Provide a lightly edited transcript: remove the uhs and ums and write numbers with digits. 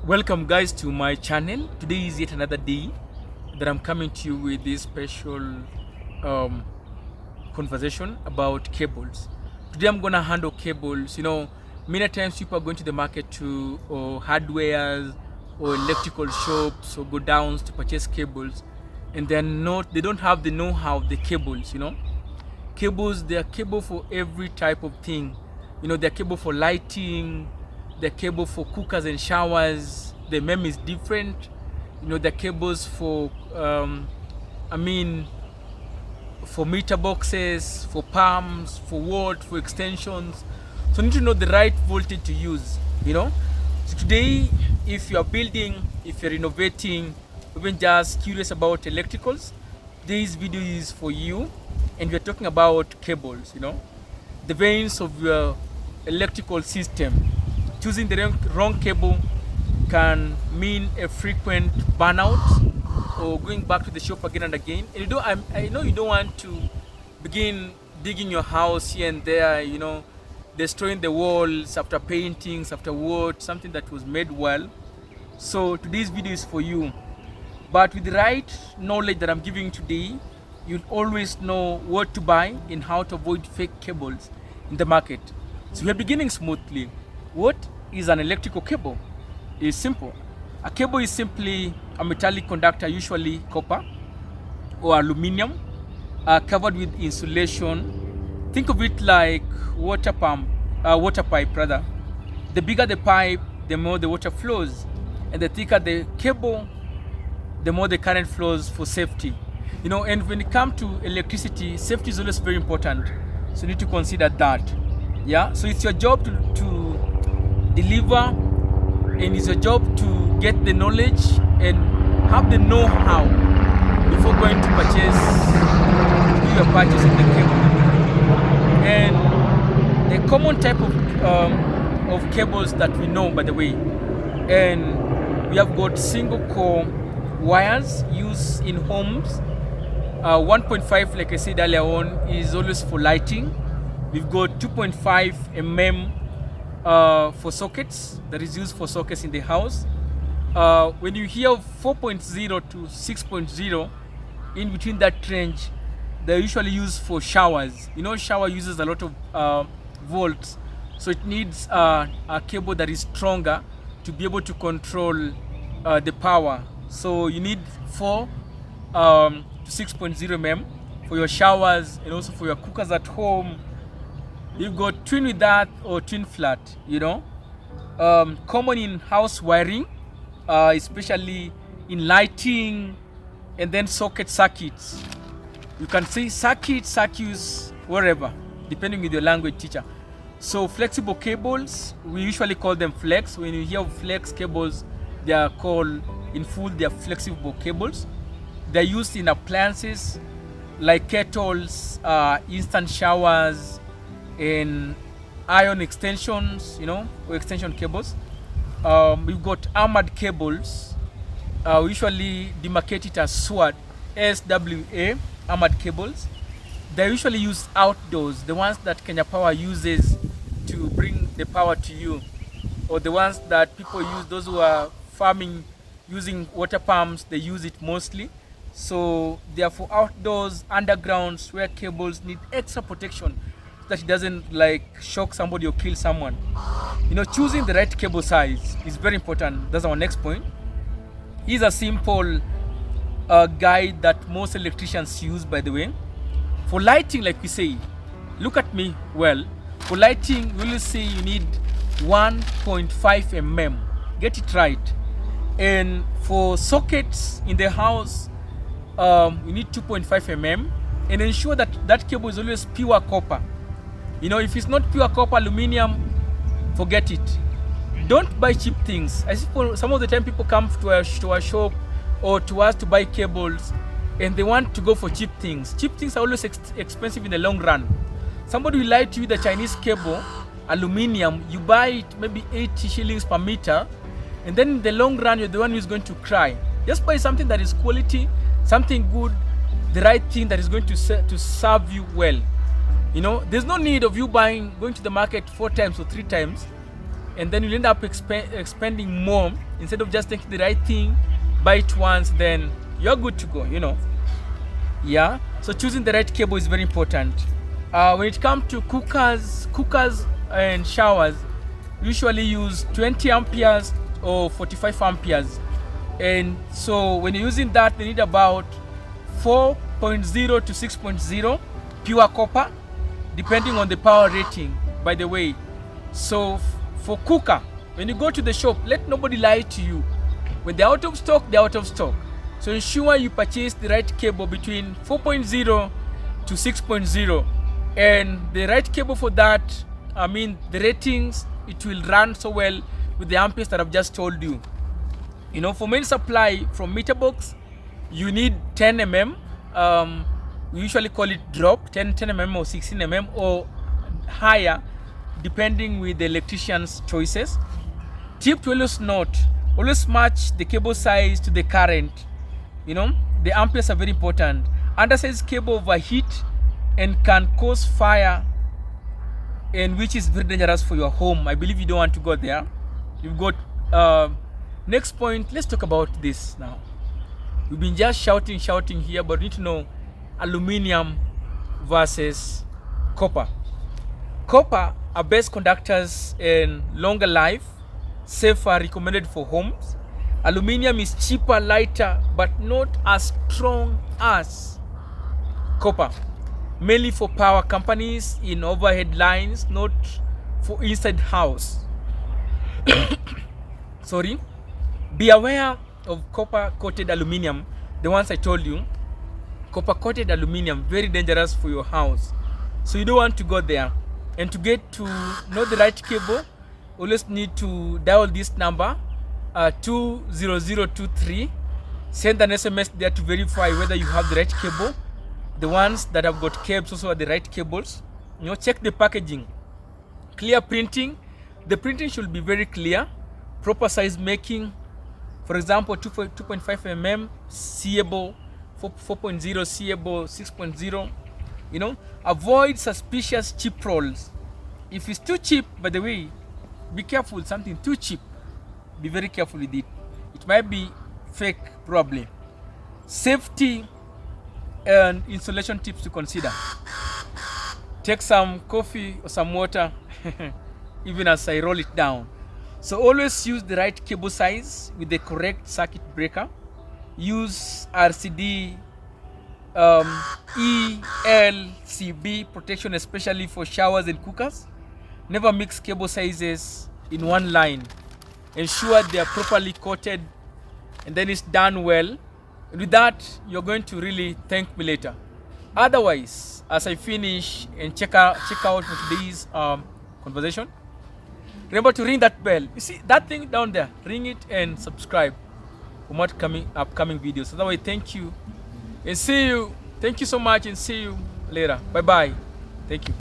Welcome guys to my channel. Today is yet another day that I'm coming to you with this special um, conversation about cables. Today I'm gonna handle cables. Many times people are going to the market to or hardwares or electrical shops or go downs to purchase cables, and they don't have the know-how of the cables. Cables, they are cable for every type of thing. They're cable for lighting, they're cable for cookers and showers. The mem is different. They're cables for for meter boxes, for pumps, for watt, for extensions. So you need to know the right voltage to use. So today, if you are building, if you're renovating, even just curious about electricals, this video is for you. And we're talking about cables. The veins of your electrical system. Choosing the wrong cable can mean a frequent burnout or going back to the shop again and again. And I know you don't want to begin digging your house here and there, destroying the walls after paintings, after what, something that was made well. So today's video is for you. But with the right knowledge that I'm giving today, you'll always know what to buy and how to avoid fake cables in the market. So we're beginning smoothly. What is an electrical cable? It's simple. A cable is simply a metallic conductor, usually copper or aluminum, covered with insulation. Think of it like water pipe rather. The bigger the pipe, the more the water flows, and the thicker the cable, the more the current flows for safety. And when it comes to electricity, safety is always very important. So you need to consider that. Yeah. So it's your job to deliver, and it's your job to get the knowledge and have the know-how before going to do your purchase of the cable. And the common type of cables that we know, by the way, and we have got single core wires used in homes. 1.5, like I said earlier on, is always for lighting. We've got 2.5 mm for sockets, that is used for sockets in the house. When you hear 4.0 to 6.0, in between that range, they're usually used for showers. Shower uses a lot of volts, so it needs a cable that is stronger to be able to control the power. So you need 4 to 6.0 mm for your showers and also for your cookers at home. You've got twin with that or twin flat, common in house wiring, especially in lighting, and then circuits. You can say circuits, wherever, depending with your language teacher. So flexible cables, we usually call them flex. When you hear of flex cables, they are called, in full, they are flexible cables. They're used in appliances like kettles, instant showers, and iron extensions, or extension cables. We've got armored cables. We usually demarcate it as SWA, SWA, armored cables. They're usually used outdoors, the ones that Kenya Power uses to bring the power to you, or the ones that people use, those who are farming using water pumps, they use it mostly. So they are for outdoors, undergrounds, where cables need extra protection so that it doesn't shock somebody or kill someone. Choosing the right cable size is very important. That's our next point. Here's a simple guide that most electricians use, by the way. For lighting, like we say, look at me well. For lighting, we will say you need 1.5 mm. Get it right. And for sockets in the house, you need 2.5 mm, and ensure that that cable is always pure copper. If it's not pure copper, aluminum, forget it. Don't buy cheap things. I see some of the time people come to a shop or to us to buy cables, and they want to go for cheap things. Cheap things are always expensive in the long run. Somebody will lie to you, the Chinese cable, aluminum, you buy it maybe 80 shillings per meter, and then in the long run, you're the one who's going to cry. Just buy something that is quality, something good, the right thing that is going to serve you well. There's no need of you going to the market 4 times or 3 times and then you'll end up expending more instead of just taking the right thing, buy it once, then you're good to go, you know. Yeah, so choosing the right cable is very important. When it comes to cookers and showers, usually use 20 amperes or 45 amperes, and so when you're using that, they need about 4.0 to 6.0 pure copper, depending on the power rating, by the way. So for cooker, when you go to the shop, let nobody lie to you. When they're out of stock, they're out of stock. So ensure you purchase the right cable between 4.0 to 6.0, and the right cable for that, I mean the ratings, it will run so well with the amperes that I've just told you. You know, for main supply from meter box, you need 10 mm. We usually call it drop 10 mm or 16 mm or higher, depending with the electrician's choices. Tip to always note, always match the cable size to the current. You know, the amperes are very important. Undersized cable overheat and can cause fire, and which is very dangerous for your home. I believe you don't want to go there. You've got next point. Let's talk about this now. We've been just shouting here, but we need to know aluminium versus copper. Copper are best conductors and longer life, safer, recommended for homes. Aluminium is cheaper, lighter, but not as strong as copper. Mainly for power companies in overhead lines, not for inside house. Sorry. Be aware of copper coated aluminium, the ones I told you. Copper coated aluminium, very dangerous for your house. So you don't want to go there. And to get to know the right cable, always need to dial this number 20023. Send an SMS there to verify whether you have the right cable. The ones that have got cables also are the right cables. You know, check the packaging. Clear printing. The printing should be very clear. Proper size making. For example, 2.5 mm seeable, 4.0 seeable, 6.0. You know, avoid suspicious cheap rolls. If it's too cheap, by the way, be careful. Something too cheap, be very careful with it. It might be fake, probably. Safety and installation tips to consider. Take some coffee or some water, even as I roll it down. So always use the right cable size with the correct circuit breaker. Use RCD, ELCB protection, especially for showers and cookers. Never mix cable sizes in one line. Ensure they are properly coated, and then it's done well. And with that, you're going to really thank me later. Otherwise, as I finish and check out for today's conversation, remember to ring that bell. You see that thing down there? Ring it and subscribe for more upcoming videos. Otherwise, thank you and see you. Thank you so much and see you later. Bye bye. Thank you.